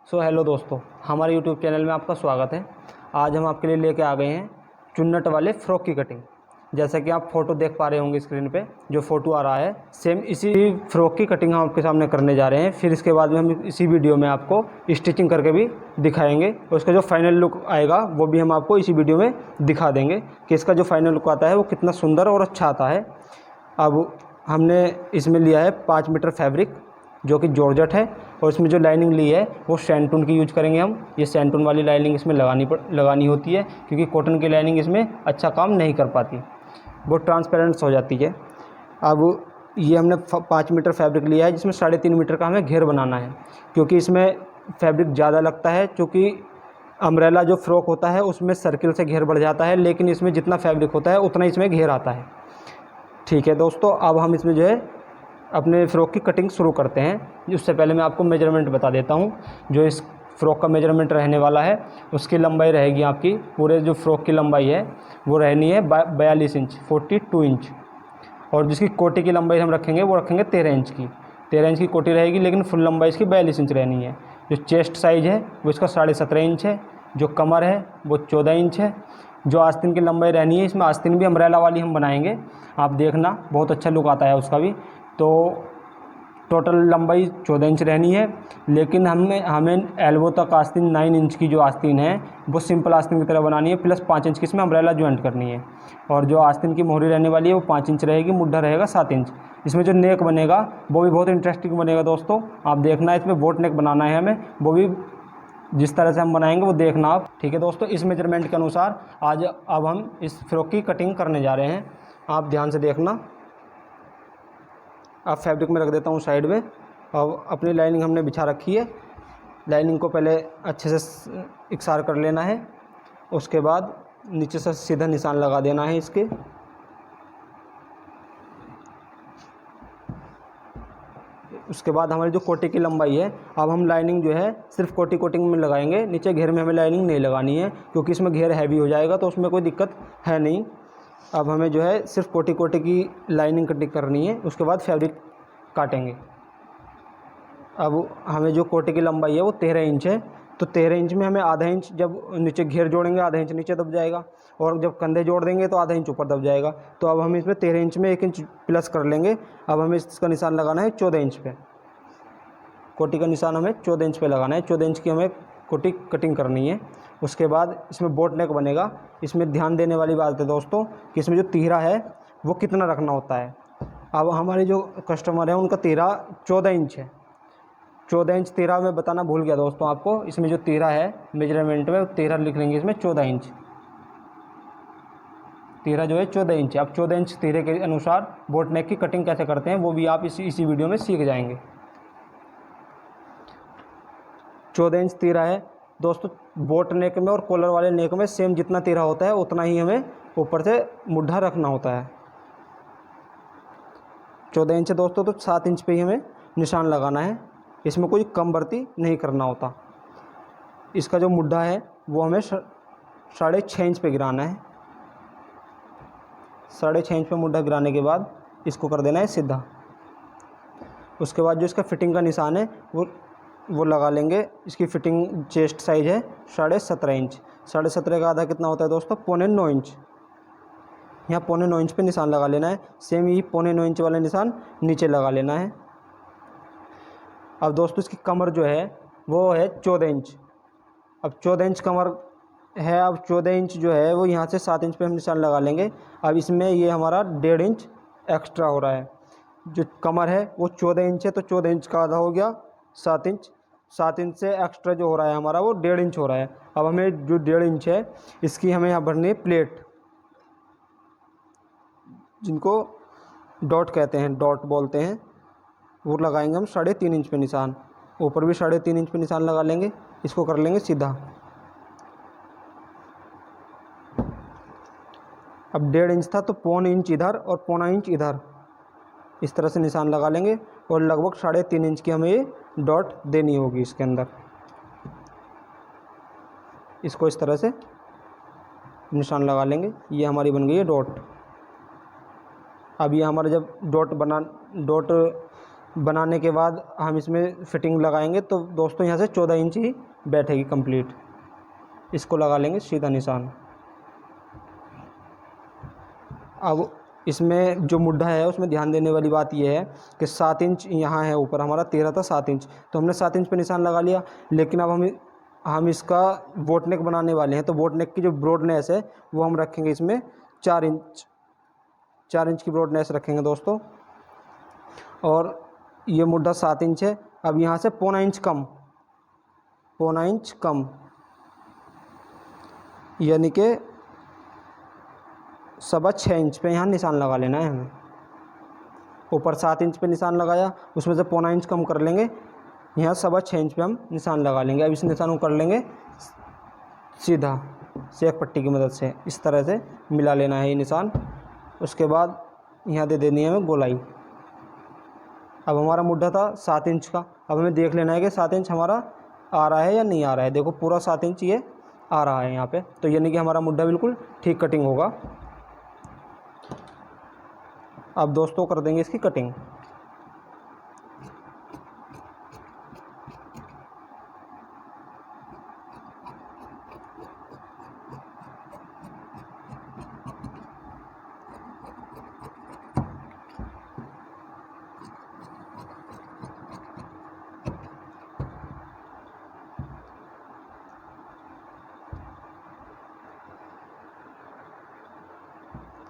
Hello दोस्तों, हमारे YouTube channel में आपका स्वागत है। आज हम आपके लिए लेके आ गए हैं चुन्नट वाले फ़्रॉक की कटिंग। जैसा कि आप फ़ोटो देख पा रहे होंगे स्क्रीन पे, जो फ़ोटो आ रहा है सेम इसी फ़्रॉक की कटिंग हम आपके सामने करने जा रहे हैं। फिर इसके बाद में हम इसी वीडियो में आपको स्टिचिंग करके भी दिखाएंगे और उसका जो फाइनल लुक आएगा वो भी हम आपको इसी वीडियो में दिखा देंगे कि इसका जो फाइनल लुक आता है वो कितना सुंदर और अच्छा आता है। अब हमने इसमें लिया है 5 मीटर फैब्रिक जो कि जॉर्जेट है, और इसमें जो लाइनिंग ली है वो सैंटून की यूज करेंगे हम। ये सैंटून वाली लाइनिंग इसमें लगानी होती है, क्योंकि कॉटन की लाइनिंग इसमें अच्छा काम नहीं कर पाती, वो ट्रांसपेरेंट हो जाती है। अब ये हमने 5 मीटर फैब्रिक लिया है, जिसमें 3.5 मीटर का हमें घेर बनाना है, क्योंकि इसमें फैब्रिक ज़्यादा लगता है। क्योंकि अम्ब्रेला जो फ्रॉक होता है उसमें सर्किल से घेर बढ़ जाता है, लेकिन इसमें जितना फैब्रिक होता है उतना इसमें घेर आता है। ठीक है दोस्तों, अब हम इसमें जो है अपने फ़्रॉक की कटिंग शुरू करते हैं। उससे पहले मैं आपको मेजरमेंट बता देता हूँ। जो इस फ़्रॉक का मेजरमेंट रहने वाला है उसकी लंबाई रहेगी आपकी, पूरे जो फ़्रॉक की लंबाई है वो रहनी है 42 इंच, 42 इंच। और जिसकी कोटी की लंबाई हम रखेंगे वो रखेंगे 13 इंच की। 13 इंच की कोटी रहेगी, लेकिन फुल लंबाई इसकी 42 इंच रहनी है। जो चेस्ट साइज़ है वो इसका 17.5 इंच है। जो कमर है वो 14 इंच है। जो आस्तीन की लंबाई रहनी है, इसमें आस्तीन भी अम्ब्रेला वाली हम बनाएंगे, आप देखना, बहुत अच्छा लुक आता है उसका भी। तो टोटल लंबाई 14 इंच रहनी है, लेकिन हमें एल्बो तक आस्तीन 9 इंच की जो आस्तीन है वो सिंपल आस्तीन की तरह बनानी है, प्लस 5 इंच की इसमें अम्ब्रेला ज्वाइंट करनी है। और जो आस्तीन की मोहरी रहने वाली है वो 5 इंच रहेगी, मुड्ढा रहेगा 7 इंच। इसमें जो नेक बनेगा वो भी बहुत इंटरेस्टिंग बनेगा दोस्तों, आप देखना। इसमें बोट नेक बनाना है हमें, वो भी जिस तरह से हम बनाएंगे वो देखना आप। ठीक है दोस्तों, इस मेजरमेंट के अनुसार अब हम इस फ्रॉक की कटिंग करने जा रहे हैं, आप ध्यान से देखना। अब फैब्रिक में रख देता हूँ साइड में। अब अपनी लाइनिंग हमने बिछा रखी है। लाइनिंग को पहले अच्छे से इकसार कर लेना है, उसके बाद नीचे से सीधा निशान लगा देना है इसके। उसके बाद हमारी जो कोटी की लंबाई है, अब हम लाइनिंग जो है सिर्फ कोटिंग में लगाएंगे, नीचे घेर में हमें लाइनिंग नहीं लगानी है, क्योंकि इसमें घेर हैवी हो जाएगा तो उसमें कोई दिक्कत है नहीं। अब हमें जो है सिर्फ कोटी की लाइनिंग कटिंग करनी है, उसके बाद फैब्रिक काटेंगे। अब हमें जो कोटी की लंबाई है वो 13 इंच है, तो 13 इंच में हमें आधा इंच जब नीचे घेर जोड़ेंगे आधा इंच नीचे दब जाएगा, और जब कंधे जोड़ देंगे तो आधा इंच ऊपर दब जाएगा। तो अब हम इसमें 13 इंच में 1 इंच प्लस कर लेंगे। अब हमें इसका निशान लगाना है 14 इंच पे। कोटी का निशान हमें 14 इंच पे लगाना है। 14 इंच की हमें कोटी कटिंग करनी है। उसके बाद इसमें बोट नेक बनेगा। इसमें ध्यान देने वाली बात है दोस्तों कि इसमें जो तीरा है वो कितना रखना होता है। अब हमारे जो कस्टमर है उनका तीरा 14 इंच है। 14 इंच तीरा मैं बताना भूल गया दोस्तों आपको। इसमें जो तीरा है मेजरमेंट में, तीरा लिख लेंगे इसमें 14 इंच। तीरा जो है 14 इंच है। अब 14 इंच तीरे के अनुसार बोट नेक की कटिंग कैसे करते हैं वो भी आप इसी वीडियो में सीख जाएंगे। 14 इंच तीरा है दोस्तों। बोट नेक में और कॉलर वाले नेक में सेम जितना तीरा होता है उतना ही हमें ऊपर से मुड्ढा रखना होता है। 14 इंच है दोस्तों, तो 7 इंच पे ही हमें निशान लगाना है। इसमें कोई कम भर्ती नहीं करना होता। इसका जो मुड्ढा है वो हमें 6.5 इंच पे गिराना है। 6.5 इंच पे मुड्ढा गिराने के बाद इसको कर देना है सीधा। उसके बाद जो इसका फिटिंग का निशान है वो लगा लेंगे। इसकी फिटिंग चेस्ट साइज़ है 17.5 इंच। 17.5 का आधा कितना होता है दोस्तों? 9.25 इंच। यहाँ 9.25 इंच पे निशान लगा लेना है। सेम ही 9.25 इंच वाला निशान नीचे लगा लेना है। अब दोस्तों इसकी कमर जो है वो है 14 इंच। अब 14 इंच कमर है। अब 14 इंच जो है वो यहाँ से 7 इंच पे हम निशान लगा लेंगे। अब इसमें ये हमारा 1.5 इंच एक्स्ट्रा हो रहा है। जो कमर है वो 14 इंच है, तो 14 इंच का आधा हो गया 7 इंच। 7 इंच से एक्स्ट्रा जो हो रहा है हमारा वो 1.5 इंच हो रहा है। अब हमें जो 1.5 इंच है इसकी हमें यहाँ भरनी है प्लेट, जिनको डॉट कहते हैं, डॉट बोलते हैं। वो लगाएंगे हम 3.5 इंच पे निशान। ऊपर भी 3.5 इंच पे निशान लगा लेंगे। इसको कर लेंगे सीधा। अब 1.5 इंच था तो 0.25 इंच इधर और 0.25 इंच इधर, इस तरह से निशान लगा लेंगे। और लगभग 3.5 इंच की हमें ये डॉट देनी होगी इसके अंदर। इसको इस तरह से निशान लगा लेंगे। ये हमारी बन गई है डॉट। अब ये हमारा जब डॉट बनाने के बाद हम इसमें फिटिंग लगाएंगे तो दोस्तों यहाँ से 14 इंच ही बैठेगी कंप्लीट। इसको लगा लेंगे सीधा निशान। अब इसमें जो मुड्ढा है उसमें ध्यान देने वाली बात यह है कि 7 इंच यहाँ है ऊपर, हमारा 13 था 7 इंच, तो हमने 7 इंच पे निशान लगा लिया। लेकिन अब हम इसका बोट नेक बनाने वाले हैं, तो बोट नेक की जो ब्रॉडनेस है वो हम रखेंगे इसमें 4 इंच की ब्रॉडनेस रखेंगे दोस्तों। और ये मुड्ढा 7 इंच है। अब यहाँ से पौना इंच कम यानी कि 6.25 इंच पे यहाँ निशान लगा लेना है हमें। ऊपर 7 इंच पे निशान लगाया, उसमें से पौना इंच कम कर लेंगे, यहाँ 6.25 इंच पे हम निशान लगा लेंगे। अब इस निशान को कर लेंगे सीधा सेक पट्टी की मदद से, इस तरह से मिला लेना है ये निशान। उसके बाद यहाँ दे देनी है हमें गोलाई। अब हमारा मुड्ढा था 7 इंच का, अब हमें देख लेना है कि 7 इंच हमारा आ रहा है या नहीं आ रहा है। देखो पूरा 7 इंच ये आ रहा है यहाँ पे, तो यानी कि हमारा मुड्ढा बिल्कुल ठीक कटिंग होगा। अब दोस्तों कर देंगे इसकी कटिंग।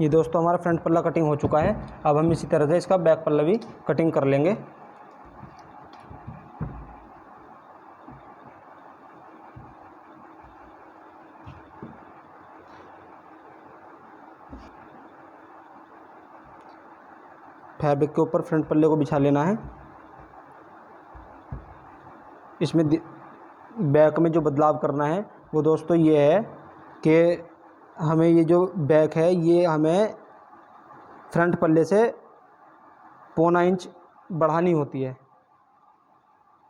ये दोस्तों हमारा फ्रंट पल्ला कटिंग हो चुका है। अब हम इसी तरह से इसका बैक पल्ला भी कटिंग कर लेंगे। फैब्रिक के ऊपर फ्रंट पल्ले को बिछा लेना है। इसमें बैक में जो बदलाव करना है वो दोस्तों ये है कि हमें ये जो बैक है ये हमें फ्रंट पल्ले से पौना इंच बढ़ानी होती है,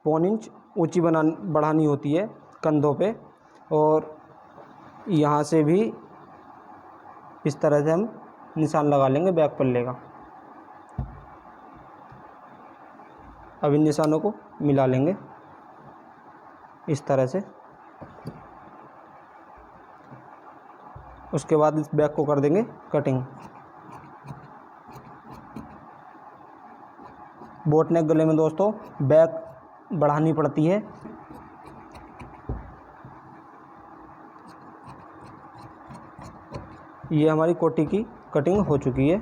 पौन इंच ऊंची बढ़ानी होती है कंधों पे। और यहाँ से भी इस तरह से हम निशान लगा लेंगे बैक पल्ले का। अब इन निशानों को मिला लेंगे इस तरह से। उसके बाद इस बैक को कर देंगे कटिंग। बोट नेक गले में दोस्तों बैक बढ़ानी पड़ती है। ये हमारी कोटी की कटिंग हो चुकी है।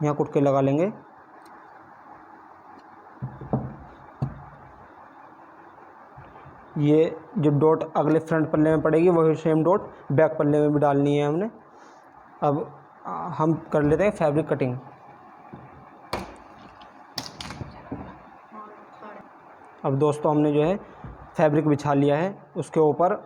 यहाँ कुट के लगा लेंगे। ये जो डॉट अगले फ्रंट पल्ले में पड़ेगी वही सेम डॉट बैक पल्ले में भी डालनी है हमने। अब हम कर लेते हैं फैब्रिक कटिंग। अब दोस्तों हमने जो है फैब्रिक बिछा लिया है, उसके ऊपर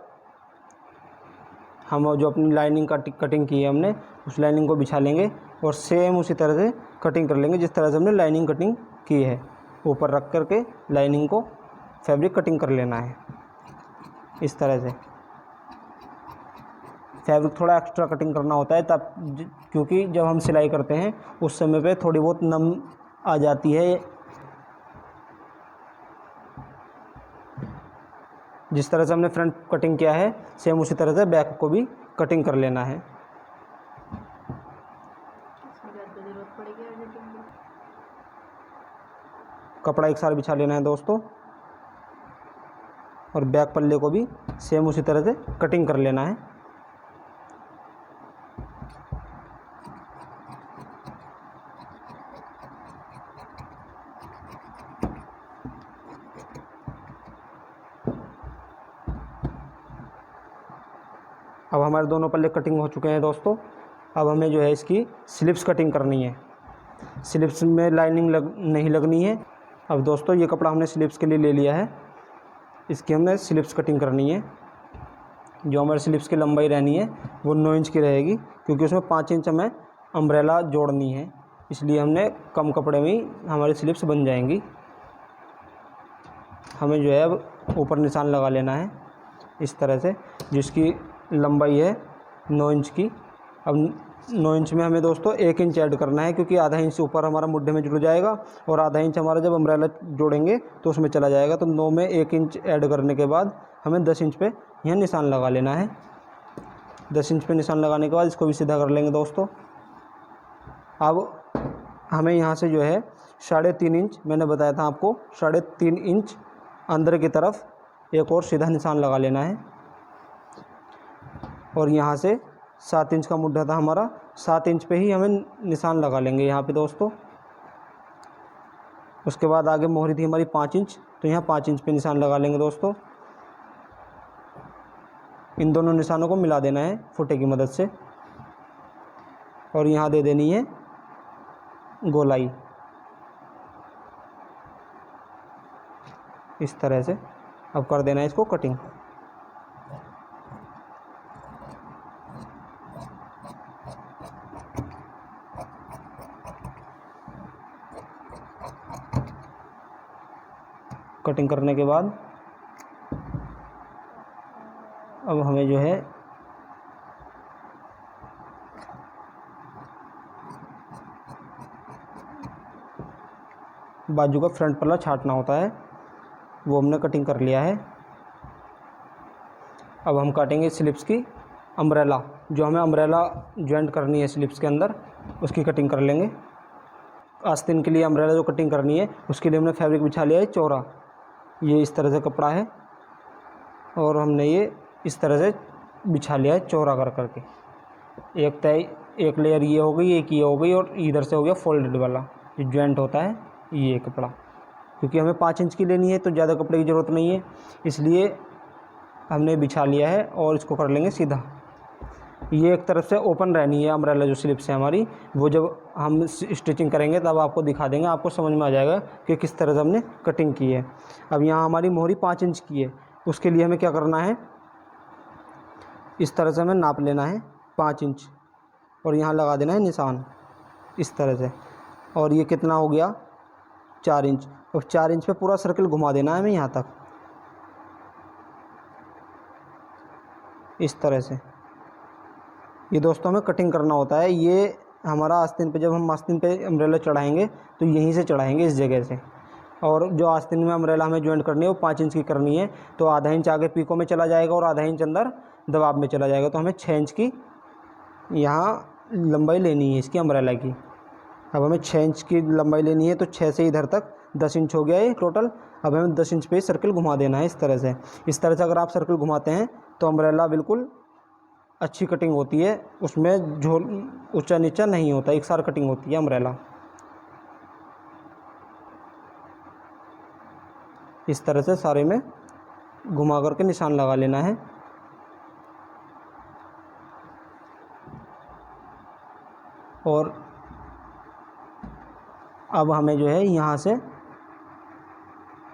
हम जो अपनी लाइनिंग का कटिंग की है हमने उस लाइनिंग को बिछा लेंगे और सेम उसी तरह से कटिंग कर लेंगे जिस तरह से हमने लाइनिंग कटिंग की है। ऊपर रख कर के लाइनिंग को फैब्रिक कटिंग कर लेना है इस तरह से। फैब्रिक थोड़ा एक्स्ट्रा कटिंग करना होता है तब, क्योंकि जब हम सिलाई करते हैं उस समय पे थोड़ी बहुत नम आ जाती है। जिस तरह से हमने फ्रंट कटिंग किया है सेम उसी तरह से बैक को भी कटिंग कर लेना है। कपड़ा एक साथ बिछा लेना है दोस्तों और बैक पल्ले को भी सेम उसी तरह से कटिंग कर लेना है। अब हमारे दोनों पल्ले कटिंग हो चुके हैं दोस्तों। अब हमें जो है इसकी स्लिप्स कटिंग करनी है। स्लिप्स में लाइनिंग नहीं लगनी है। अब दोस्तों ये कपड़ा हमने स्लिप्स के लिए ले लिया है, इसकी हमने स्लिप्स कटिंग करनी है। जो हमारे स्लिप्स की लंबाई रहनी है वो 9 इंच की रहेगी, क्योंकि उसमें 5 इंच हमें अम्ब्रेला जोड़नी है, इसलिए हमने कम कपड़े में ही हमारी स्लिप्स बन जाएंगी। हमें जो है अब ऊपर निशान लगा लेना है इस तरह से, जिसकी लंबाई है 9 इंच की। अब 9 इंच में हमें दोस्तों 1 इंच ऐड करना है, क्योंकि आधा इंच से ऊपर हमारा मुड्ढे में जुड़ जाएगा और आधा इंच हमारा जब अम्ब्रेला जोड़ेंगे तो उसमें चला जाएगा। तो 9 में 1 इंच ऐड करने के बाद हमें 10 इंच पे यहाँ निशान लगा लेना है। 10 इंच पे निशान लगाने के बाद इसको भी सीधा कर लेंगे दोस्तों। अब हमें यहाँ से जो है 3.5 इंच, मैंने बताया था आपको 3.5 इंच अंदर की तरफ एक और सीधा निशान लगा लेना है। और यहाँ से 7 इंच का मुड्ढा था हमारा, 7 इंच पे ही हमें निशान लगा लेंगे यहाँ पे दोस्तों। उसके बाद आगे मोहरी थी हमारी 5 इंच, तो यहाँ 5 इंच पे निशान लगा लेंगे दोस्तों। इन दोनों निशानों को मिला देना है फुटे की मदद से और यहाँ दे देनी है गोलाई इस तरह से। अब कर देना है इसको कटिंग। कटिंग करने के बाद अब हमें जो है बाजू का फ्रंट पल्ला छांटना होता है, वो हमने कटिंग कर लिया है। अब हम काटेंगे स्लिप्स की अम्ब्रेला, जो हमें अम्ब्रेला जॉइंट करनी है स्लिप्स के अंदर, उसकी कटिंग कर लेंगे। आस्तीन के लिए अम्ब्रेला जो कटिंग करनी है उसके लिए हमने फैब्रिक बिछा लिया है चौड़ा। ये इस तरह से कपड़ा है और हमने ये इस तरह से बिछा लिया है चौड़ा कर करके। एक तय एक लेयर ये हो गई, एक ये हो गई और इधर से हो गया फोल्डेड वाला जो जॉइंट होता है ये कपड़ा। क्योंकि हमें 5 इंच की लेनी है तो ज़्यादा कपड़े की ज़रूरत नहीं है, इसलिए हमने बिछा लिया है और इसको कर लेंगे सीधा। ये एक तरफ से ओपन रहनी है अम्ब्रेला जो स्लिप्स है हमारी, वो जब हम स्टिचिंग करेंगे तब आपको दिखा देंगे, आपको समझ में आ जाएगा कि किस तरह से हमने कटिंग की है। अब यहाँ हमारी मोहरी 5 इंच की है, उसके लिए हमें क्या करना है, इस तरह से हमें नाप लेना है 5 इंच और यहाँ लगा देना है निशान इस तरह से। और ये कितना हो गया 4 इंच, और 4 इंच पे पूरा सर्कल घुमा देना है हमें यहाँ तक इस तरह से। ये दोस्तों हमें कटिंग करना होता है। ये हमारा आस्तीन पे, जब हम आस्तीन पे अम्ब्रेला चढ़ाएंगे तो यहीं से चढ़ाएंगे इस जगह से। और जो आस्तीन में अम्ब्रेला हमें जॉइंट करनी है वो 5 इंच की करनी है, तो आधा इंच आगे पीको में चला जाएगा और आधा इंच अंदर दबाव में चला जाएगा। तो हमें 6 इंच की यहाँ लंबाई लेनी है इसकी अम्ब्रेला की। अब हमें 6 इंच की लंबाई लेनी है, तो 6 से इधर तक 10 इंच हो गया ये टोटल। अब हमें 10 इंच पे सर्कल घुमा देना है इस तरह से। इस तरह से अगर आप सर्कल घुमाते हैं तो अम्ब्रेला बिल्कुल अच्छी कटिंग होती है, उसमें झोल ऊंचा नीचा नहीं होता, एक सार कटिंग होती है अम्ब्रेला। इस तरह से सारे में घुमा करके निशान लगा लेना है। और अब हमें जो है यहाँ से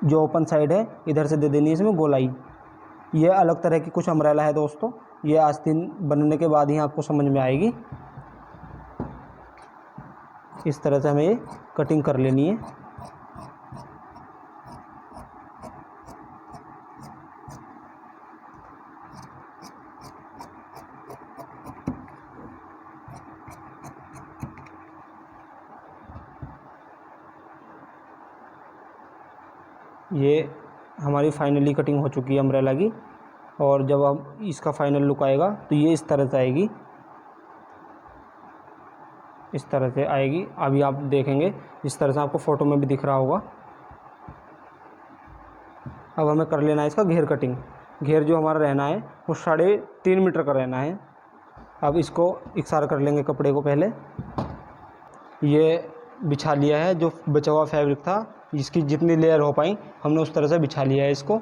जो ओपन साइड है इधर से दे देनी है इसमें गोलाई। ये अलग तरह की कुछ अम्ब्रेला है दोस्तों, ये आस्तीन बनने के बाद ही आपको समझ में आएगी। इस तरह से हमें ये कटिंग कर लेनी है। ये हमारी फाइनली कटिंग हो चुकी है अम्ब्रेला की, और जब अब इसका फाइनल लुक आएगा तो ये इस तरह से आएगी, इस तरह से आएगी। अभी आप देखेंगे इस तरह से, आपको फ़ोटो में भी दिख रहा होगा। अब हमें कर लेना है इसका घेर कटिंग। घेर जो हमारा रहना है वो 3.5 मीटर का रहना है। अब इसको इकसार कर लेंगे कपड़े को। पहले ये बिछा लिया है, जो बचा हुआ फैब्रिक था जिसकी जितनी लेयर हो पाई हमने उस तरह से बिछा लिया है, इसको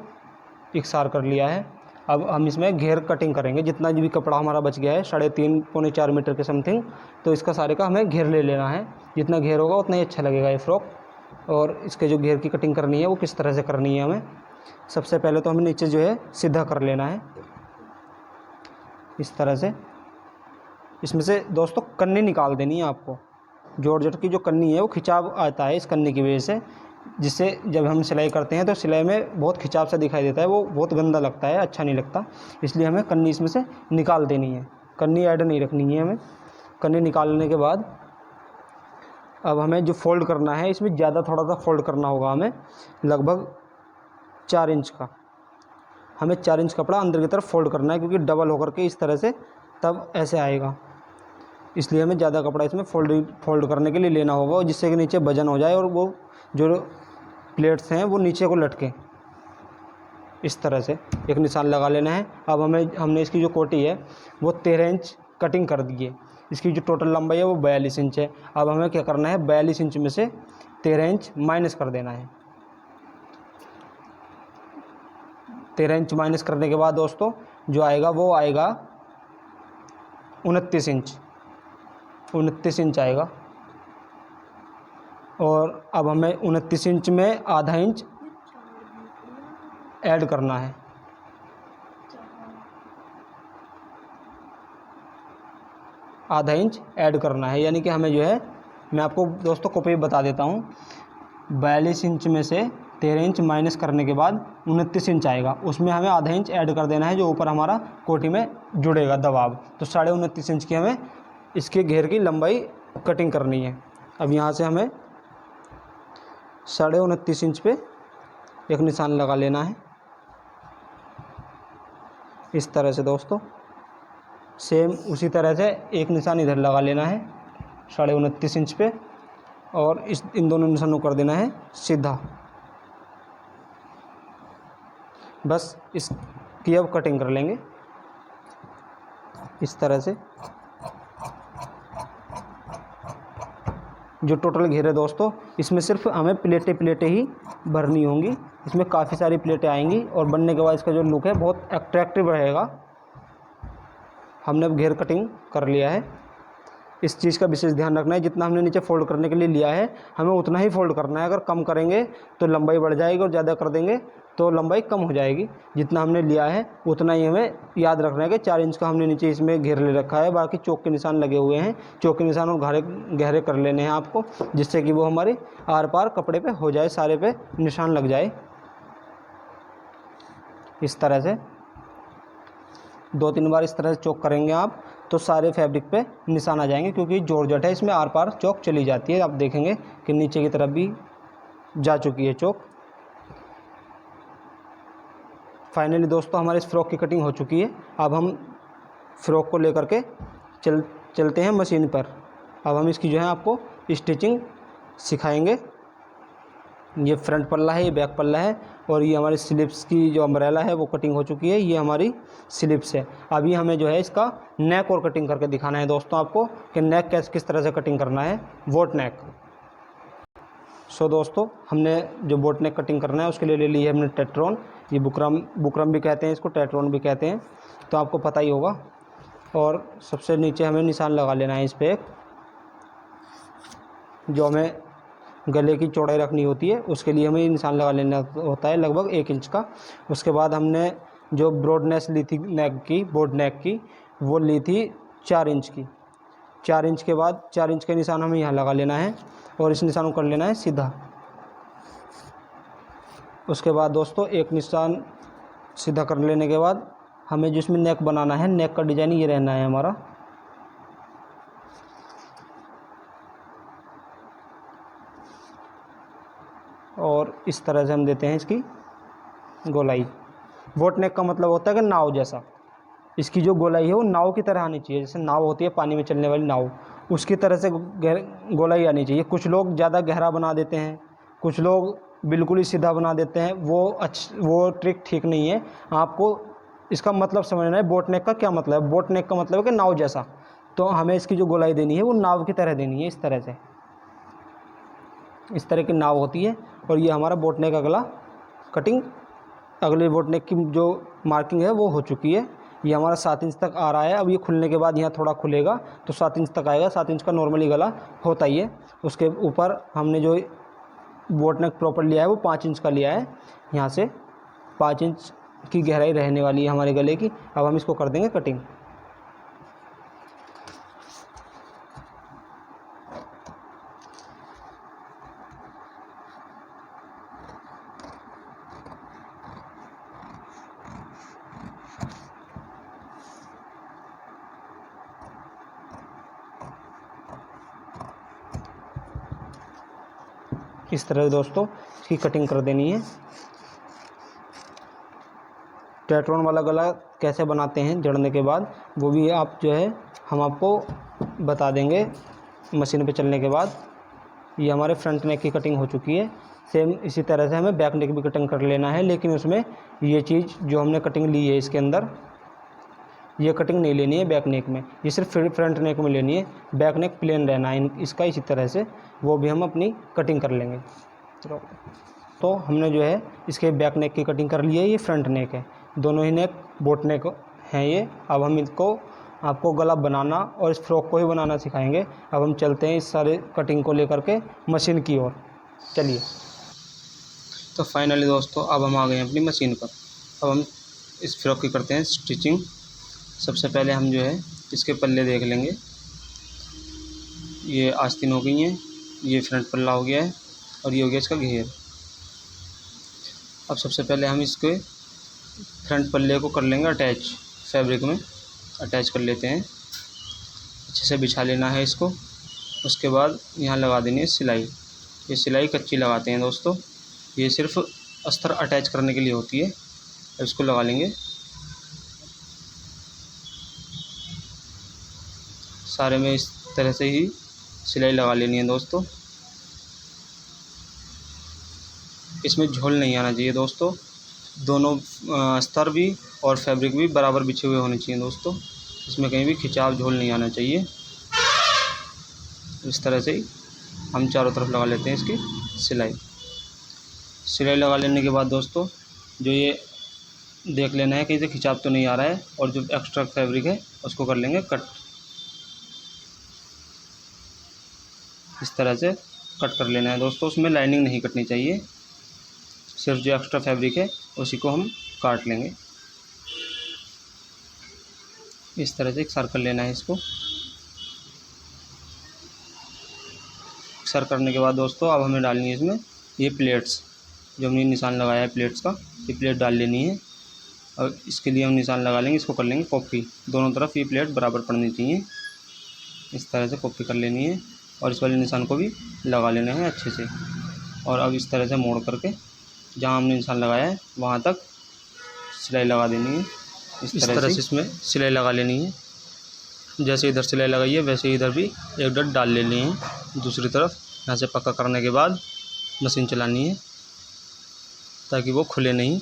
इकसार कर लिया है। अब हम इसमें घेर कटिंग करेंगे। जितना भी कपड़ा हमारा बच गया है 3.5 पौने 4 मीटर के समथिंग, तो इसका सारे का हमें घेर ले लेना है। जितना घेर होगा उतना ही अच्छा लगेगा ये फ्रॉक। और इसके जो घेर की कटिंग करनी है वो किस तरह से करनी है हमें, सबसे पहले तो हमें नीचे जो है सीधा कर लेना है इस तरह से। इसमें से दोस्तों कन्नी निकाल देनी है आपको। जॉर्जेट की जो कन्नी है वो खिंचाव आता है इस कन्नी की वजह से, जिससे जब हम सिलाई करते हैं तो सिलाई में बहुत खिंचाव सा दिखाई देता है, वो बहुत गंदा लगता है, अच्छा नहीं लगता। इसलिए हमें कन्नी इसमें से निकाल देनी है, कन्नी ऐड नहीं रखनी है हमें। कन्नी निकालने के बाद अब हमें जो फोल्ड करना है, इसमें ज़्यादा थोड़ा सा फोल्ड करना होगा हमें, लगभग 4 इंच का। हमें 4 इंच कपड़ा अंदर की तरफ फोल्ड करना है, क्योंकि डबल होकर के इस तरह से तब ऐसे आएगा, इसलिए हमें ज़्यादा कपड़ा इसमें फोल्ड करने के लिए लेना होगा, और जिससे कि नीचे वजन हो जाए और वो जो प्लेट्स हैं वो नीचे को लटके। इस तरह से एक निशान लगा लेना है। अब हमने इसकी जो कोटी है वो 13 इंच कटिंग कर दी है। इसकी जो टोटल लंबाई है वो 42 इंच है। अब हमें क्या करना है, 42 इंच में से 13 इंच माइनस कर देना है। 13 इंच माइनस करने के बाद दोस्तों जो आएगा वो आएगा 29 इंच। 29 इंच आएगा। और अब हमें 29 इंच में आधा इंच ऐड करना है। आधा इंच ऐड करना है, यानी कि हमें जो है, मैं आपको दोस्तों कॉपी बता देता हूँ, 42 इंच में से 13 इंच माइनस करने के बाद 29 इंच आएगा, उसमें हमें आधा इंच ऐड कर देना है, जो ऊपर हमारा कोटी में जुड़ेगा दबाव। तो 29.5 इंच की हमें इसके घेर की लंबाई कटिंग करनी है। अब यहाँ से हमें 29.5 इंच पे एक निशान लगा लेना है, इस तरह से दोस्तों। सेम उसी तरह से एक निशान इधर लगा लेना है 29.5 इंच पे, और इन दोनों निशानों कर देना है सीधा। बस इसकी अब कटिंग कर लेंगे इस तरह से। जो टोटल घेर है दोस्तों, इसमें सिर्फ हमें प्लेटें ही भरनी होंगी। इसमें काफ़ी सारी प्लेटें आएंगी, और बनने के बाद इसका जो लुक है बहुत अट्रैक्टिव रहेगा। हमने अब घेर कटिंग कर लिया है। इस चीज़ का विशेष ध्यान रखना है, जितना हमने नीचे फोल्ड करने के लिए लिया है हमें उतना ही फोल्ड करना है। अगर कम करेंगे तो लंबाई बढ़ जाएगी, और ज़्यादा कर देंगे तो लंबाई कम हो जाएगी। जितना हमने लिया है उतना ही हमें याद रखना है कि 4 इंच का हमने नीचे इसमें घेर ले रखा है। बाकी चौक के निशान लगे हुए हैं, चौक के निशान और गहरे कर लेने हैं आपको, जिससे कि वो हमारे आर पार कपड़े पे हो जाए, सारे पे निशान लग जाए। इस तरह से 2-3 बार इस तरह से चौक करेंगे आप, तो सारे फैब्रिक पे निशान आ जाएंगे, क्योंकि जॉर्जेट है, इसमें आर पार चौक चली जाती है। आप देखेंगे कि नीचे की तरफ भी जा चुकी है चौक। फाइनली दोस्तों हमारे इस फ्रॉक की कटिंग हो चुकी है। अब हम फ्रॉक को लेकर के चलते हैं मशीन पर। अब हम इसकी जो है आपको स्टिचिंग सिखाएंगे। ये फ्रंट पल्ला है, ये बैक पल्ला है, और ये हमारी स्लिप्स की जो अम्ब्रेला है वो कटिंग हो चुकी है। ये हमारी स्लिप्स है। अभी हमें जो है इसका नेक और कटिंग करके दिखाना है दोस्तों आपको, कि नेक किस तरह से कटिंग करना है, बोट नेक। सो दोस्तों हमने जो बोट नेक कटिंग करना है उसके लिए ले ली है हमने टेट्रॉन। ये बुकरम भी कहते हैं इसको, टेट्रॉन भी कहते हैं, तो आपको पता ही होगा। और सबसे नीचे हमें निशान लगा लेना है इस पर एक, जो हमें गले की चौड़ाई रखनी होती है, उसके लिए हमें निशान लगा लेना होता है लगभग 1 इंच का। उसके बाद हमने जो ब्रॉडनेस ली थी नेक की, बोट नेक की, वो ली थी 4 इंच की। 4 इंच के बाद 4 इंच के निशान हमें यहाँ लगा लेना है, और इस निशान को कर लेना है सीधा। उसके बाद दोस्तों एक निशान सीधा कर लेने के बाद हमें जिसमें नेक बनाना है, नेक का डिज़ाइन ये रहना है हमारा। और इस तरह से हम देते हैं इसकी गोलाई। बोट नेक का मतलब होता है कि नाव जैसा। इसकी जो गोलाई है वो नाव की तरह आनी चाहिए, जैसे नाव होती है पानी में चलने वाली नाव, उसकी तरह से गोलाई आनी चाहिए। कुछ लोग ज़्यादा गहरा बना देते हैं, कुछ लोग बिल्कुल ही सीधा बना देते हैं, वो ट्रिक ठीक नहीं है। आपको इसका मतलब समझना है बोट नेक का क्या मतलब है। बोट नेक का मतलब है कि नाव जैसा। तो हमें इसकी जो गोलाई देनी है वो नाव की तरह देनी है, इस तरह से। इस तरह की नाव होती है। और ये हमारा बोट नेक अगला कटिंग, अगले बोट नेक की जो मार्किंग है वो हो चुकी है। ये हमारा 7 इंच तक आ रहा है। अब ये खुलने के बाद यहाँ थोड़ा खुलेगा तो 7 इंच तक आएगा। 7 इंच का नॉर्मली गला होता ही है। उसके ऊपर हमने जो बोट नेक प्रॉपर लिया है वो 5 इंच का लिया है। यहाँ से 5 इंच की गहराई रहने वाली है हमारे गले की। अब हम इसको कर देंगे कटिंग। इस तरह दोस्तों इसकी कटिंग कर देनी है। टेट्रॉन वाला गला कैसे बनाते हैं जड़ने के बाद, वो भी आप जो है हम आपको बता देंगे मशीन पे चलने के बाद। ये हमारे फ्रंट नेक की कटिंग हो चुकी है। सेम इसी तरह से हमें बैक नेक भी कटिंग कर लेना है, लेकिन उसमें ये चीज़ जो हमने कटिंग ली है इसके अंदर, ये कटिंग नहीं लेनी है बैक नेक में, ये सिर्फ फ्रंट नेक में लेनी है। बैक नेक प्लेन रहना है इसका इसी तरह से, वो भी हम अपनी कटिंग कर लेंगे। तो हमने जो है इसके बैक नेक की कटिंग कर ली है। ये फ्रंट नेक है, दोनों ही नेक बोट नेक हैं ये। अब हम इसको आपको गला बनाना और इस फ्रॉक को ही बनाना सिखाएंगे। अब हम चलते हैं इस सारे कटिंग को लेकर के मशीन की ओर। चलिए। तो फाइनली दोस्तों अब हम आ गए हैं अपनी मशीन पर। अब हम इस फ्रॉक की करते हैं स्टिचिंग। सबसे पहले हम जो है इसके पल्ले देख लेंगे। ये आस्तीन हो गई हैं, ये फ्रंट पल्ला हो गया है और ये हो गया इसका घेर। अब सबसे पहले हम इसके फ्रंट पल्ले को कर लेंगे अटैच, फैब्रिक में अटैच कर लेते हैं। अच्छे से बिछा लेना है इसको। उसके बाद यहाँ लगा देनी है सिलाई। ये सिलाई कच्ची लगाते हैं दोस्तों, ये सिर्फ अस्तर अटैच करने के लिए होती है। अब इसको लगा लेंगे। सारे में इस तरह से ही सिलाई लगा लेनी है दोस्तों। इसमें झोल नहीं आना चाहिए दोस्तों, दोनों अस्तर भी और फैब्रिक भी बराबर बिछे हुए होने चाहिए दोस्तों। इसमें कहीं भी खिंचाव झोल नहीं आना चाहिए। इस तरह से ही हम चारों तरफ लगा लेते हैं इसकी सिलाई। सिलाई लगा लेने के बाद दोस्तों जो ये देख लेना है कि इसे खिंचाव तो नहीं आ रहा है, और जो एक्स्ट्रा फैब्रिक है उसको कर लेंगे कट। इस तरह से कट कर लेना है दोस्तों। उसमें लाइनिंग नहीं कटनी चाहिए, सिर्फ जो एक्स्ट्रा फैब्रिक है उसी को हम काट लेंगे। इस तरह से एक सर्कल लेना है इसको। सर्कल करने के बाद दोस्तों अब हमें डालनी है इसमें ये प्लेट्स, जो हमने निशान लगाया है प्लेट्स का, ये प्लेट डाल लेनी है। और इसके लिए हम निशान लगा लेंगे, इसको कर लेंगे कॉपी। दोनों तरफ ये प्लेट बराबर पड़नी चाहिए। इस तरह से कॉपी कर लेनी है और इस वाले निशान को भी लगा लेना है अच्छे से। और अब इस तरह से मोड़ करके जहाँ हमने निशान लगाया है वहाँ तक सिलाई लगा देनी है। इस तरह से इसमें सिलाई लगा लेनी है। जैसे इधर सिलाई लगाई है वैसे इधर भी एक डट डाल लेनी है दूसरी तरफ। यहाँ से पक्का करने के बाद मशीन चलानी है ताकि वो खुले नहीं।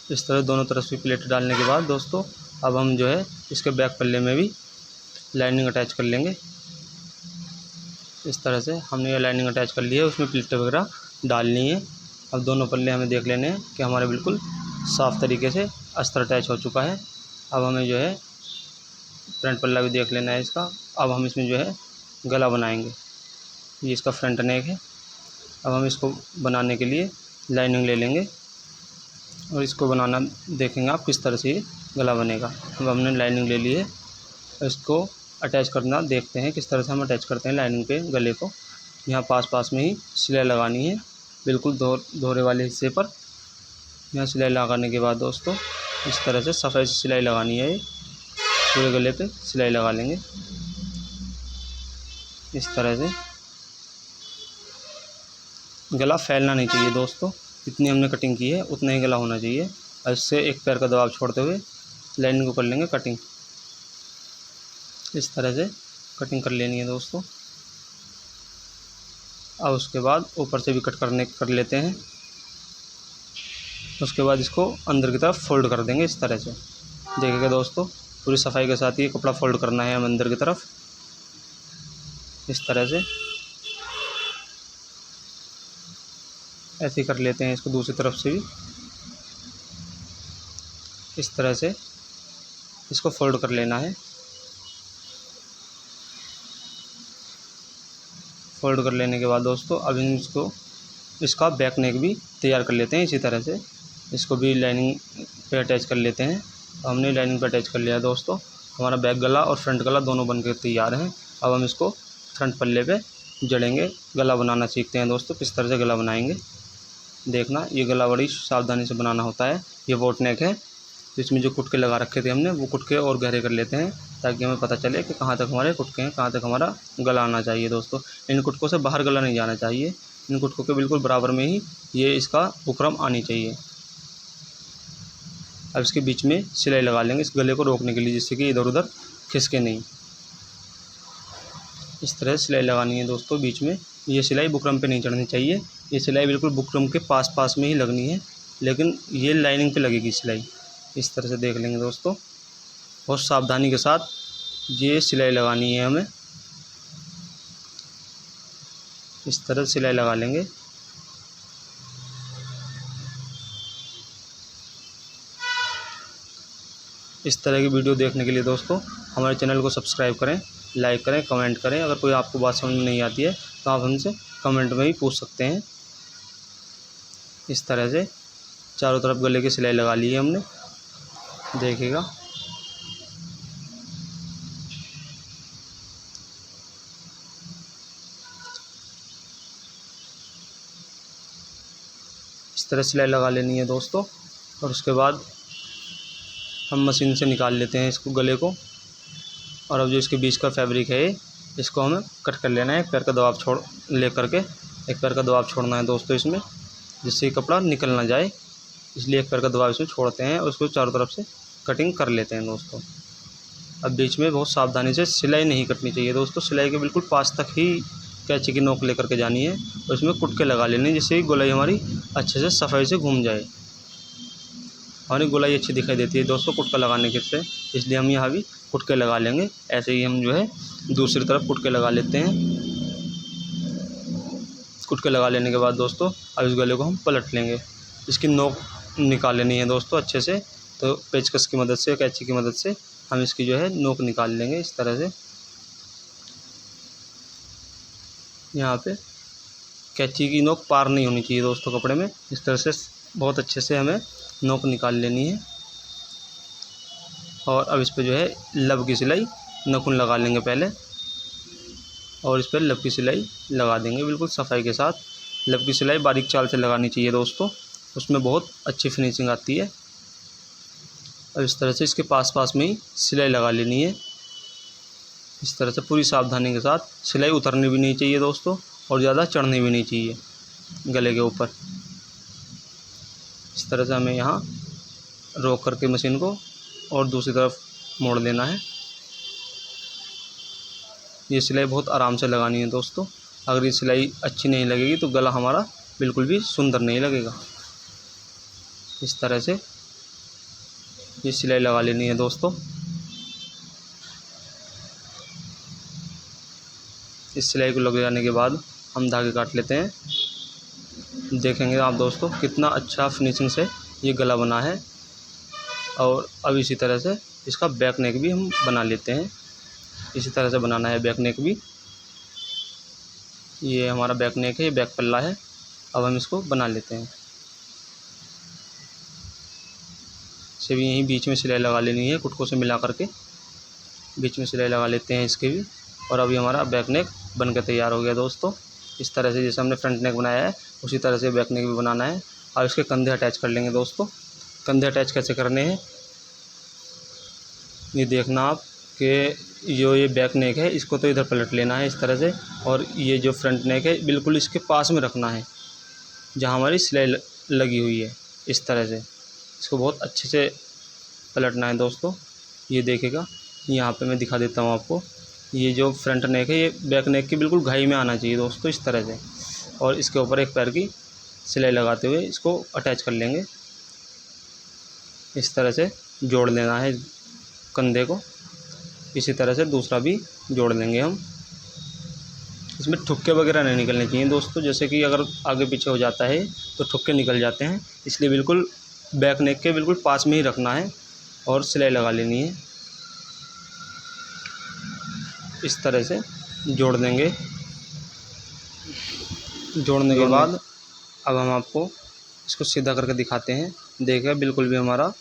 इस तरह दोनों तरफ से प्लेट डालने के बाद दोस्तों अब हम जो है इसके बैक पल्ले में भी लाइनिंग अटैच कर लेंगे। इस तरह से हमने ये लाइनिंग अटैच कर ली है, उसमें प्लेट वगैरह डालनी है। अब दोनों पल्ले हमें देख लेने हैं कि हमारे बिल्कुल साफ़ तरीके से अस्तर अटैच हो चुका है। अब हमें जो है फ्रंट पल्ला भी देख लेना है इसका। अब हम इसमें जो है गला बनाएंगे। ये इसका फ्रंट नेक है। अब हम इसको बनाने के लिए लाइनिंग ले लेंगे और इसको बनाना देखेंगे आप किस तरह से ये गला बनेगा। अब हमने लाइनिंग ले ली है, इसको अटैच करना देखते हैं किस तरह से हम अटैच करते हैं लाइनिंग पे गले को। यहाँ पास पास में ही सिलाई लगानी है, बिल्कुल दोहरे वाले हिस्से पर। यहाँ सिलाई लगाने के बाद दोस्तों इस तरह से सफ़ेद सिलाई लगानी है। पूरे गले पे सिलाई लगा लेंगे इस तरह से। गला फैलना नहीं चाहिए दोस्तों, जितनी हमने कटिंग की है उतना ही गला होना चाहिए। और इससे एक पैर का दबाव छोड़ते हुए लाइनिंग को कर लेंगे कटिंग। इस तरह से कटिंग कर लेनी है दोस्तों। अब उसके बाद ऊपर से भी कट कर लेते हैं। उसके बाद इसको अंदर की तरफ फोल्ड कर देंगे इस तरह से। देखिएगा दोस्तों पूरी सफाई के साथ ये कपड़ा फोल्ड करना है हम अंदर की तरफ इस तरह से। ऐसे ही कर लेते हैं इसको दूसरी तरफ से भी। इस तरह से इसको फोल्ड कर लेना है। फोल्ड कर लेने के बाद दोस्तों अब इसका बैक नेक भी तैयार कर लेते हैं इसी तरह से। इसको भी लाइनिंग पे अटैच कर लेते हैं। हमने लाइनिंग पे अटैच कर लिया दोस्तों। हमारा बैक गला और फ्रंट गला दोनों बनकर तैयार हैं। अब हम इसको फ्रंट पल्ले पे जड़ेंगे। गला बनाना सीखते हैं दोस्तों, किस तरह से गला बनाएंगे। देखना ये गला बड़ी सावधानी से बनाना होता है। ये बोट नेक है, तो इसमें जो कुटके लगा रखे थे हमने वो कुटके और गहरे कर लेते हैं, ताकि हमें पता चले कि कहाँ तक हमारे कुटके हैं, कहाँ तक हमारा गला आना चाहिए दोस्तों। इन कुटकों से बाहर गला नहीं जाना चाहिए, इन कुटकों के बिल्कुल बराबर में ही ये इसका बुकरम आनी चाहिए। अब इसके बीच में सिलाई लगा लेंगे इस गले को रोकने के लिए, जिससे कि इधर उधर खिसके नहीं। इस तरह सिलाई लगानी है दोस्तों बीच में। ये सिलाई बुकरम पे नहीं चढ़नी चाहिए, ये सिलाई बिल्कुल बुकरम के पास पास में ही लगनी है, लेकिन ये लाइनिंग पे लगेगी सिलाई। इस तरह से देख लेंगे दोस्तों, बहुत सावधानी के साथ ये सिलाई लगानी है हमें। इस तरह सिलाई लगा लेंगे। इस तरह की वीडियो देखने के लिए दोस्तों हमारे चैनल को सब्सक्राइब करें, लाइक करें, कमेंट करें। अगर कोई आपको बात समझ में नहीं आती है तो आप हमसे कमेंट में भी पूछ सकते हैं। इस तरह से चारों तरफ गले की सिलाई लगा ली है हमने, देखिएगा। इस तरह सिलाई लगा लेनी है दोस्तों, और उसके बाद हम मशीन से निकाल लेते हैं इसको गले को। और अब जो इसके बीच का फैब्रिक है इसको हमें कट कर लेना है। एक पैर का दबाव छोड़ ले करके एक पैर का दबाव छोड़ना है दोस्तों इसमें, जिससे कपड़ा निकल ना जाए। इसलिए एक पैर का दबाव इसमें छोड़ते हैं और उसको चारों तरफ से कटिंग कर लेते हैं दोस्तों। अब बीच में बहुत सावधानी से सिलाई नहीं कटनी चाहिए दोस्तों, सिलाई के बिल्कुल पास तक ही कैंची की नोक लेकर के जानी है और इसमें कुटके लगा लेने, जिससे गोलाई हमारी अच्छे से सफाई से घूम जाए। हमारी गोलाई अच्छी दिखाई देती है दोस्तों कुटका लगाने के से, इसलिए हम यहाँ भी कुटके लगा लेंगे। ऐसे ही हम जो है दूसरी तरफ कुटके लगा लेते हैं। कुटके लगा लेने के बाद दोस्तों अब इस गले को हम पलट लेंगे। इसकी नोक निकाल लेनी है दोस्तों अच्छे से, तो पेचकस की मदद से, कैंची की मदद से हम इसकी जो है नोक निकाल लेंगे। इस तरह से यहाँ पे कैंची की नोक पार नहीं होनी चाहिए दोस्तों कपड़े में। इस तरह से बहुत अच्छे से हमें नोक निकाल लेनी है। और अब इस पर जो है लब की सिलाई नखून लगा लेंगे पहले, और इस पर लब की सिलाई लगा देंगे बिल्कुल सफाई के साथ। लब की सिलाई बारीक चाल से लगानी चाहिए दोस्तों, उसमें बहुत अच्छी फिनिशिंग आती है। अब इस तरह से इसके पास पास में ही सिलाई लगा लेनी है। इस तरह से पूरी सावधानी के साथ, सिलाई उतरनी भी नहीं चाहिए दोस्तों और ज़्यादा चढ़नी भी नहीं चाहिए गले के ऊपर। इस तरह से हमें यहाँ रोक करके मशीन को और दूसरी तरफ मोड़ देना है। ये सिलाई बहुत आराम से लगानी है दोस्तों, अगर ये सिलाई अच्छी नहीं लगेगी तो गला हमारा बिल्कुल भी सुंदर नहीं लगेगा। इस तरह से ये सिलाई लगा लेनी है दोस्तों। इस सिलाई को लग जाने के बाद हम धागे काट लेते हैं। देखेंगे आप दोस्तों कितना अच्छा फिनिशिंग से ये गला बना है। और अब इसी तरह से इसका बैक नेक भी हम बना लेते हैं। इसी तरह से बनाना है बैक नेक भी। ये हमारा बैक नेक है, ये बैक पल्ला है। अब हम इसको बना लेते हैं। इसे भी यहीं बीच में सिलाई लगा लेनी है, कुटकों से मिला करके बीच में सिलाई लगा लेते हैं इसके भी। और अभी हमारा बैक नेक बन के तैयार हो गया दोस्तों। इस तरह से जैसे हमने फ्रंट नेक बनाया है उसी तरह से बैक नेक भी बनाना है। और इसके कंधे अटैच कर लेंगे दोस्तों। कंधे अटैच कैसे करने हैं ये देखना आप, कि जो ये बैक नेक है इसको तो इधर पलट लेना है इस तरह से, और ये जो फ्रंट नेक है बिल्कुल इसके पास में रखना है जहाँ हमारी सिलाई लगी हुई है। इस तरह से इसको बहुत अच्छे से पलटना है दोस्तों। ये देखेगा, यहाँ पे मैं दिखा देता हूँ आपको। ये जो फ्रंट नेक है ये बैक नेक की बिल्कुल घाई में आना चाहिए दोस्तों, इस तरह से। और इसके ऊपर एक पैर की सिलाई लगाते हुए इसको अटैच कर लेंगे। इस तरह से जोड़ लेना है कंधे को। इसी तरह से दूसरा भी जोड़ लेंगे हम। इसमें ठुक्के वगैरह नहीं निकलने चाहिए दोस्तों, जैसे कि अगर आगे पीछे हो जाता है तो ठुक्के निकल जाते हैं, इसलिए बिल्कुल बैक नेक के बिल्कुल पास में ही रखना है और सिलाई लगा लेनी है। इस तरह से जोड़ देंगे। जोड़ने के बाद अब हम आपको इसको सीधा करके दिखाते हैं। देखिए बिल्कुल भी हमारा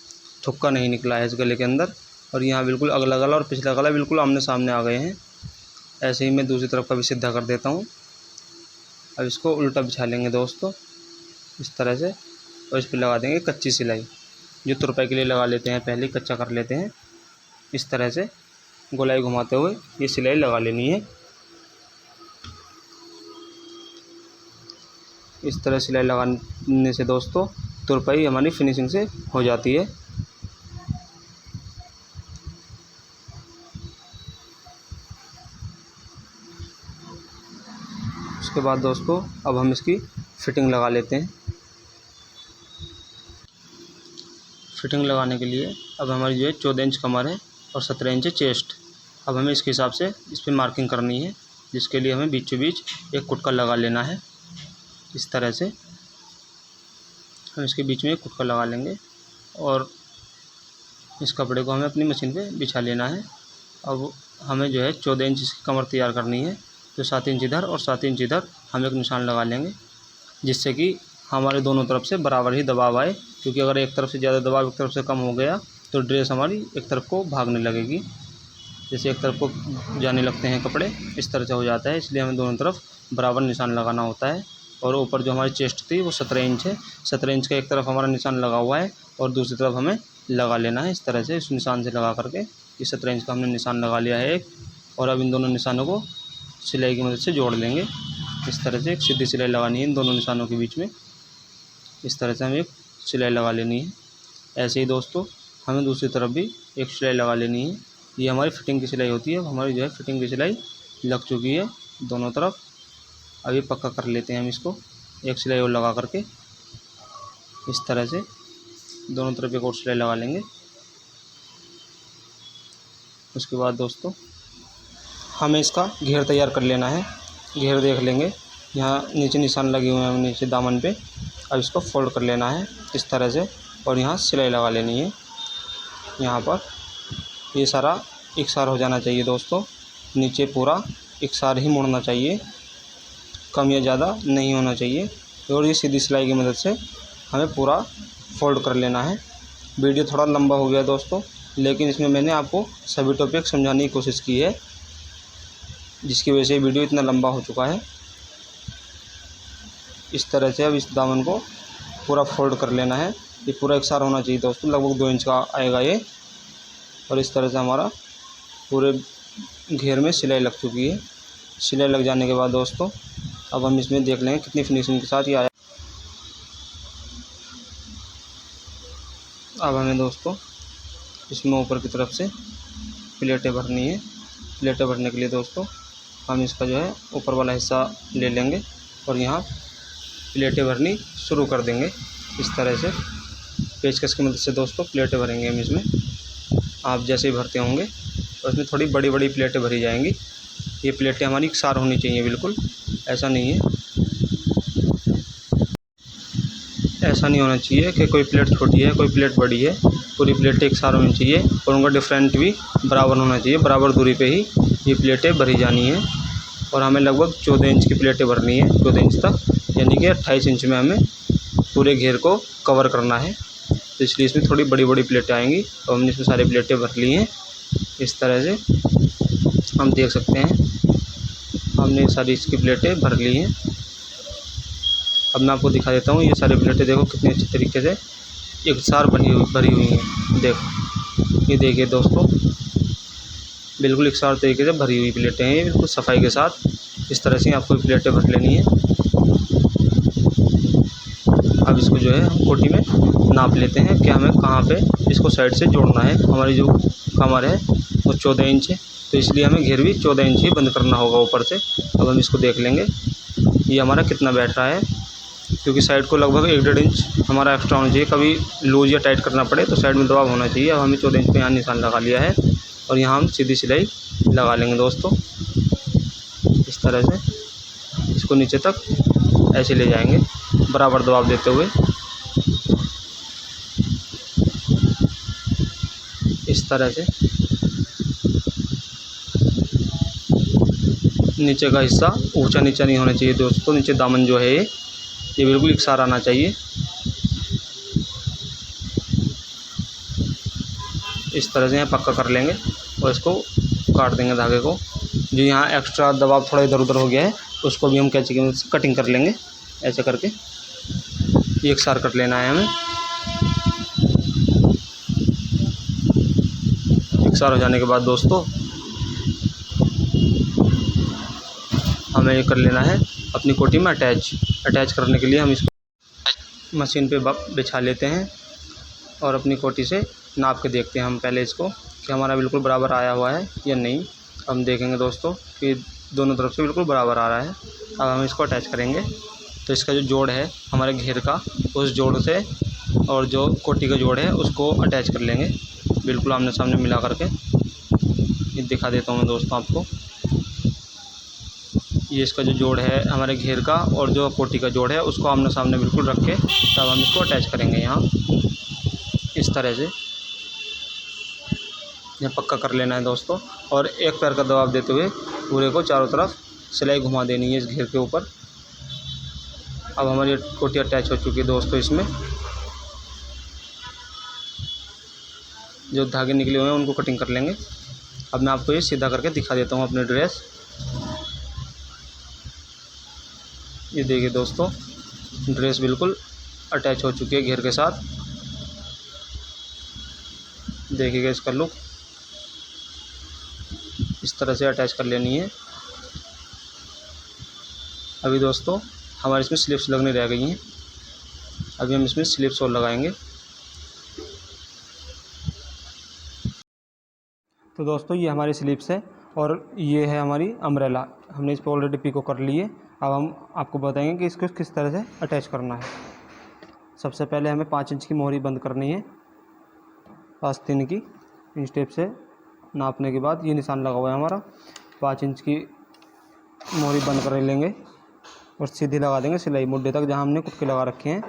ठुक्का नहीं निकला है इस गले के अंदर, और यहाँ बिल्कुल अगला गला और पिछला गला बिल्कुल आमने सामने आ गए हैं। ऐसे ही मैं दूसरी तरफ का भी सीधा कर देता हूँ। अब इसको उल्टा बिछा लेंगे दोस्तों इस तरह से, और इस पर लगा देंगे कच्ची सिलाई। जो तुरपाई के लिए लगा लेते हैं पहले कच्चा कर लेते हैं। इस तरह से गोलाई घुमाते हुए ये सिलाई लगा लेनी है। इस तरह सिलाई लगाने से दोस्तों तुरपाई हमारी फिनिशिंग से हो जाती है। उसके बाद दोस्तों अब हम इसकी फिटिंग लगा लेते हैं। फिटिंग लगाने के लिए अब हमारी जो है 14 इंच कमर है और 17 इंच चेस्ट। अब हमें इसके हिसाब से इस पर मार्किंग करनी है, जिसके लिए हमें बीचों बीच एक कुटका लगा लेना है। इस तरह से हम इसके बीच में एक कुटका लगा लेंगे और इस कपड़े को हमें अपनी मशीन पे बिछा लेना है। अब हमें जो है 14 इंच की कमर तैयार करनी है, तो 7 इंच इधर और 7 इंच इधर हम एक निशान लगा लेंगे, जिससे कि हमारे दोनों तरफ से बराबर ही दबाव आए। क्योंकि अगर एक तरफ से ज़्यादा दबाव एक तरफ से कम हो गया तो ड्रेस हमारी एक तरफ को भागने लगेगी। जैसे एक तरफ को जाने लगते हैं कपड़े, इस तरह से हो जाता है। इसलिए हमें दोनों तरफ बराबर निशान लगाना होता है। और ऊपर जो हमारी चेस्ट थी वो 17 इंच है। 17 इंच का एक तरफ हमारा निशान लगा हुआ है और दूसरी तरफ हमें लगा लेना है। इस तरह से इस निशान से लगा करके ये 17 इंच का हमने निशान लगा लिया है एक। और अब इन दोनों निशानों को सिलाई की मदद से जोड़ लेंगे। इस तरह से एक सीधी सिलाई लगानी है इन दोनों निशानों के बीच में। इस तरह से हमें एक सिलाई लगा लेनी है। ऐसे ही दोस्तों हमें दूसरी तरफ भी एक सिलाई लगा लेनी है। ये हमारी फिटिंग की सिलाई होती है। हमारी जो है फिटिंग की सिलाई लग चुकी है दोनों तरफ। अब ये पक्का कर लेते हैं हम इसको एक सिलाई और लगा करके। इस तरह से दोनों तरफ एक और सिलाई लगा लेंगे। उसके बाद दोस्तों हमें इसका घेर तैयार कर लेना है। घेर देख लेंगे, यहाँ नीचे निशान लगे हुए हैं नीचे दामन पे। अब इसको फोल्ड कर लेना है इस तरह से और यहाँ सिलाई लगा लेनी है। यहाँ पर ये सारा एकसार हो जाना चाहिए दोस्तों। नीचे पूरा एकसार ही मुड़ना चाहिए, कम या ज़्यादा नहीं होना चाहिए। और ये सीधी सिलाई की मदद से हमें पूरा फोल्ड कर लेना है। वीडियो थोड़ा लंबा हो गया दोस्तों, लेकिन इसमें मैंने आपको सभी टॉपिक समझाने की कोशिश की है, जिसकी वजह से वीडियो इतना लंबा हो चुका है। इस तरह से अब इस दामन को पूरा फोल्ड कर लेना है। ये पूरा एकसार होना चाहिए दोस्तों, लगभग 2 इंच का आएगा ये। और इस तरह से हमारा पूरे घेर में सिलाई लग चुकी है। सिलाई लग जाने के बाद दोस्तों अब हम इसमें देख लेंगे कितनी फिनिशिंग के साथ ये आया। अब हमें दोस्तों इसमें ऊपर की तरफ से प्लेटें भरनी है। प्लेटें भरने के लिए दोस्तों हम इसका जो है ऊपर वाला हिस्सा ले लेंगे और यहाँ प्लेटें भरनी शुरू कर देंगे। इस तरह से पेचकस की मदद से दोस्तों प्लेटें भरेंगे हम इसमें। आप जैसे ही भरते होंगे और इसमें थोड़ी बड़ी बड़ी प्लेटें भरी जाएंगी। ये प्लेटें हमारी एकसार होनी चाहिए, बिल्कुल ऐसा नहीं है, ऐसा नहीं होना चाहिए कि कोई प्लेट छोटी है कोई प्लेट बड़ी है। पूरी प्लेटें एकसार होनी चाहिए और उनका डिफरेंट भी बराबर होना चाहिए। बराबर दूरी पे ही ये प्लेटें भरी जानी है। और हमें लगभग 14 इंच की प्लेटें भरनी है, 14 इंच तक, यानी कि 28 इंच में हमें पूरे घेर को कवर करना है। तो इसलिए इसमें थोड़ी बड़ी बड़ी प्लेटें आएंगी और हमने इसमें सारी प्लेटें भर ली हैं। इस तरह से हम देख सकते हैं हमने सारी इसकी प्लेटें भर ली हैं। अब मैं आपको दिखा देता हूँ ये सारी प्लेटें देखो कितनी अच्छी तरीके से एकसार भरी हुई हैं। देखो ये देखिए दोस्तों, बिल्कुल एकसार तरीके से भरी हुई प्लेटें हैं, बिल्कुल सफाई के साथ। इस तरह से आपको प्लेटें भर लेनी है। अब इसको जो है हम कोटी में नाप लेते हैं कि हमें कहाँ पे इसको साइड से जोड़ना है। हमारी जो कमर है वो 14 इंच है, तो इसलिए हमें घेर भी 14 इंच ही बंद करना होगा ऊपर से। अब हम इसको देख लेंगे ये हमारा कितना बैठ रहा है, क्योंकि साइड को लगभग 1-1.5 इंच हमारा एक्स्ट्रा होना चाहिए। कभी लूज या टाइट करना पड़े तो साइड में दबाव होना चाहिए। अब हमें 14 इंच पे यहाँ निशान लगा लिया है और यहाँ हम सीधी सिलाई लगा लेंगे दोस्तों। इस तरह से इसको नीचे तक ऐसे ले जाएंगे बराबर दबाव देते हुए। इस तरह से नीचे का हिस्सा ऊंचा नीचा नहीं होना चाहिए दोस्तों। नीचे दामन जो है ये बिल्कुल एकसार आना चाहिए। इस तरह से यहाँ पक्का कर लेंगे और इसको काट देंगे धागे को। जो यहाँ एक्स्ट्रा दबाव थोड़ा इधर उधर हो गया है उसको भी हम कैंची की मदद से कटिंग कर लेंगे। ऐसे करके ये एकसार कट लेना है हमें। मिक्सर हो जाने के बाद दोस्तों हमें ये कर लेना है अपनी कोटी में अटैच करने के लिए हम इसको मशीन पे बिछा लेते हैं और अपनी कोटी से नाप के देखते हैं हम पहले इसको कि हमारा बिल्कुल बराबर आया हुआ है या नहीं। हम देखेंगे दोस्तों कि दोनों तरफ से बिल्कुल बराबर आ रहा है। अब हम इसको अटैच करेंगे तो इसका जो जोड़ है हमारे घेर का, उस जोड़ से और जो कोटी का जोड़ है उसको अटैच कर लेंगे बिल्कुल आमने सामने मिला करके। ये दिखा देता हूँ मैं दोस्तों आपको। ये इसका जो जोड़ है हमारे घेर का और जो कोटी का जोड़ है उसको आमने सामने बिल्कुल रख के तब हम इसको अटैच करेंगे यहाँ इस तरह से। यह पक्का कर लेना है दोस्तों और एक पैर का दबाव देते हुए पूरे को चारों तरफ सिलाई घुमा देनी है इस घेर के ऊपर। अब हमारी कोटी अटैच हो चुकी है दोस्तों। इसमें जो धागे निकले हुए हैं उनको कटिंग कर लेंगे। अब मैं आपको ये सीधा करके दिखा देता हूँ अपनी ड्रेस। ये देखिए दोस्तों ड्रेस बिल्कुल अटैच हो चुकी है घेर के साथ। देखिएगा इसका लुक, इस तरह से अटैच कर लेनी है। अभी दोस्तों हमारे इसमें स्लिप्स लगने रह गई हैं। अभी हम इसमें स्लिप्स और लगाएंगे। तो दोस्तों ये हमारी स्लिप्स है और ये है हमारी अम्ब्रेला। हमने इस पर ऑलरेडी पिको कर ली है। अब हम आपको बताएंगे कि इसको किस तरह से अटैच करना है। सबसे पहले हमें 5 इंच की मोहरी बंद करनी है आस्तीन की। इन स्टेप से नापने के बाद ये निशान लगा हुआ है हमारा। 5 इंच की मोहरी बंद कर लेंगे और सीधी लगा देंगे सिलाई मुड्ढे तक। जहाँ हमने कुटके लगा रखे हैं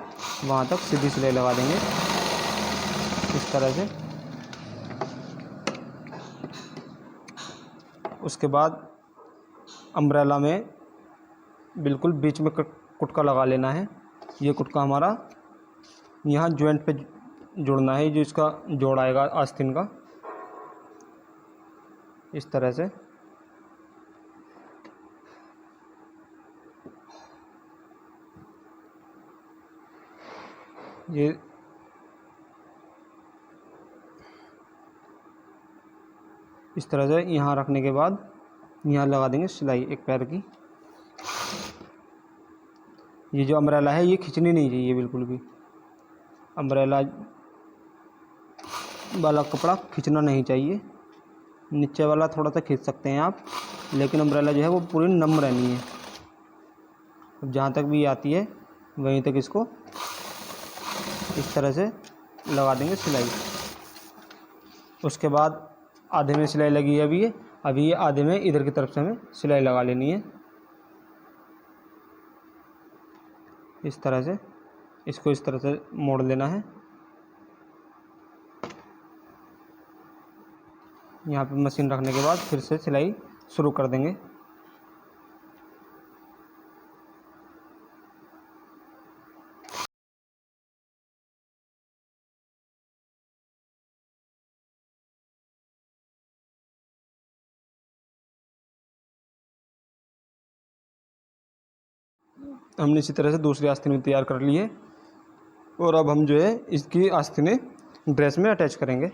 वहाँ तक सीधी सिलाई लगा देंगे इस तरह से। उसके बाद अम्ब्रेला में बिल्कुल बीच में कुटका लगा लेना है। ये कुटका हमारा यहाँ जॉइंट पे जुड़ना है, जो इसका जोड़ आएगा आस्तीन का, इस तरह से। ये इस तरह से यहाँ रखने के बाद यहाँ लगा देंगे सिलाई एक पैर की। ये जो अम्ब्रेला है ये खींचनी नहीं चाहिए बिल्कुल भी। अम्ब्रेला वाला कपड़ा खींचना नहीं चाहिए। नीचे वाला थोड़ा सा खींच सकते हैं आप, लेकिन अम्ब्रेला जो है वो पूरी नम रहनी है। अब जहाँ तक भी आती है वहीं तक इसको इस तरह से लगा देंगे सिलाई। उसके बाद आधे में सिलाई लगी है अभी ये आधे में इधर की तरफ से हमें सिलाई लगा लेनी है इस तरह से। इसको इस तरह से मोड़ लेना है। यहाँ पे मशीन रखने के बाद फिर से सिलाई शुरू कर देंगे। हमने इसी तरह से दूसरी आस्तीन तैयार कर ली है और अब हम जो है इसकी आस्तीनें ड्रेस में अटैच करेंगे।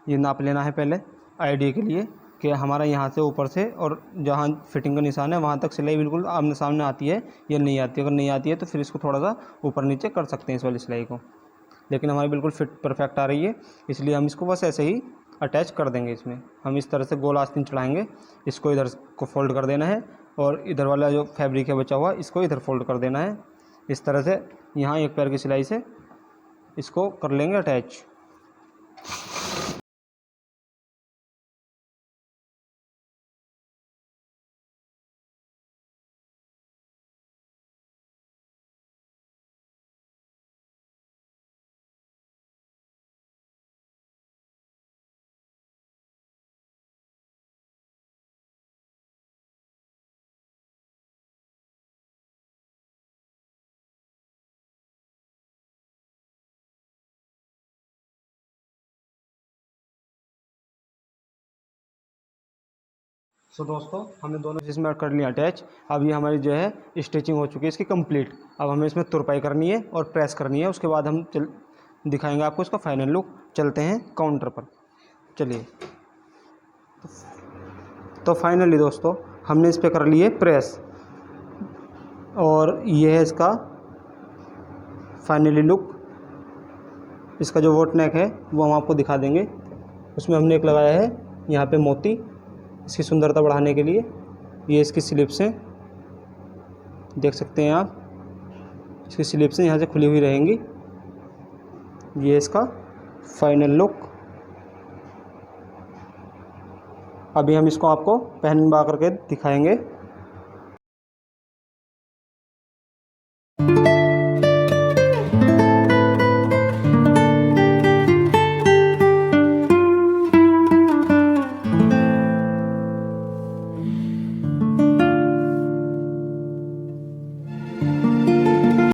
ये नाप लेना है पहले आइडिया के लिए कि हमारा यहाँ से ऊपर से और जहाँ फिटिंग का निशान है वहाँ तक सिलाई बिल्कुल आमने सामने आती है या नहीं आती है। अगर नहीं आती है तो फिर इसको थोड़ा सा ऊपर नीचे कर सकते हैं इस वाली सिलाई को, लेकिन हमारी बिल्कुल फिट परफेक्ट आ रही है, इसलिए हम इसको बस ऐसे ही अटैच कर देंगे। इसमें हम इस तरह से गोल आस्तीन चढ़ाएंगे, इसको इधर को फोल्ड कर देना है और इधर वाला जो फैब्रिक है बचा हुआ इसको इधर फोल्ड कर देना है इस तरह से। यहाँ एक पैर की सिलाई से इसको कर लेंगे अटैच। सो दोस्तों हमने दोनों इसमें कर लिया अटैच। अब ये हमारी जो है स्टिचिंग हो चुकी है इसकी कंप्लीट। अब हमें इसमें तुरपाई करनी है और प्रेस करनी है। उसके बाद हम दिखाएंगे आपको इसका फाइनल लुक। चलते हैं काउंटर पर। चलिए, तो फाइनली दोस्तों हमने इस पर कर लिए प्रेस, और ये है इसका फाइनली लुक। इसका जो वोट नेक है वो हम आपको दिखा देंगे। उसमें हमने एक लगाया है यहाँ पे मोती, इसकी सुंदरता बढ़ाने के लिए। ये इसकी स्लिप्स हैं, देख सकते हैं आप, इसकी स्लिप्स यहाँ से खुली हुई रहेंगी। ये इसका फाइनल लुक। अभी हम इसको आपको पहनवा करके दिखाएंगे।